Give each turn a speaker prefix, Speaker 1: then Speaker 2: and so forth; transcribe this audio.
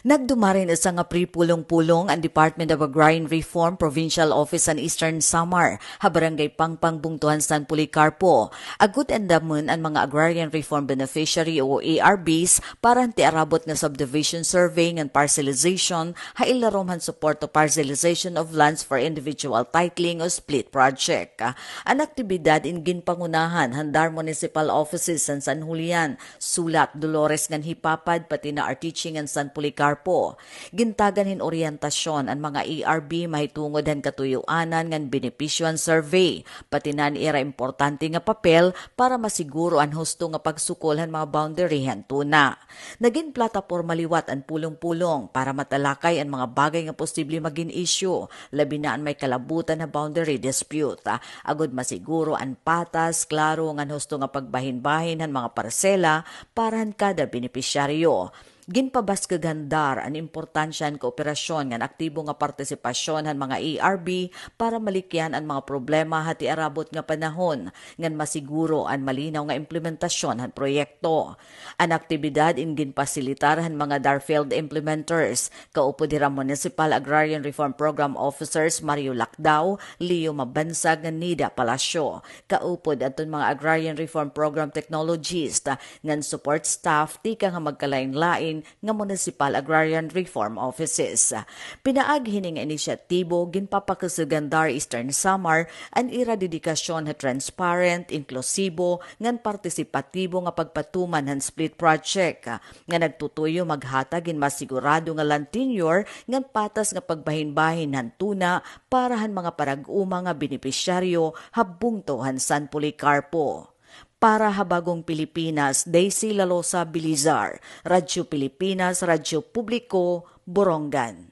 Speaker 1: Nagdumarin isa nga pripulong-pulong ang Department of Agrarian Reform Provincial Office sa Eastern Samar, Barangay Pangpang, Bungtuhan, San Policarpo. Agut endaman ang mga Agrarian Reform Beneficiary o ARBs para tiarabot nga subdivision surveying and parcelization, hailaromhan support to parcelization of lands for individual titling o split project. Ang aktibidad in ginpangunahan handar municipal offices sa San Julian, Sulat, Dolores ngan Hipapad pati na Arteaching and San Policarpo. Gintagan hin orientasyon ang mga ARB mahitungod han katuyuanan ngan benepisyon survey, pati na ira importante nga papel para masiguro ang husto nga pagsukol han mga boundary han tuna. Naging plataporma liwat ang pulong-pulong para matalakay ang mga bagay nga posible maging issue, labi na ang may kalabutan na boundary dispute. Agud masiguro ang patas, klaro ngan husto nga pagbahin-bahin han mga parsela para han kada benepisyaryo. Ginpabaskagandar ang importansya ng kooperasyon ng aktibo nga partisipasyon ng mga ARB para malikyan ang mga problema hati arabot nga panahon ngan masiguro ang malinaw nga implementasyon ng proyekto. Ang aktibidad in ginpasilitar ng mga Darfield implementers, kaupo dira Municipal Agrarian Reform Program Officers Mario Lacdao, Leo Mabansag ng Nida Palacio, kaupo daton mga Agrarian Reform Program Technologist ngan support staff tika nga magkalain-lain nga Municipal Agrarian Reform Offices. Pinaag hining inisyatibo ginpapakasugandar Eastern Samar ang ira dedikasyon na transparent, inklusibo, ngan partisipatibo nga pagpatuman ng split project nga nagtutuyo maghatag in masigurado nga land tenure ngan patas nga pagbahin-bahin ng tuna para han mga parag-uma nga benepisyaryo habungto han San Policarpo. Para Habagong Pilipinas, Daisy Lalosa Bilizar, Radyo Pilipinas, Radyo Publiko, Borongan.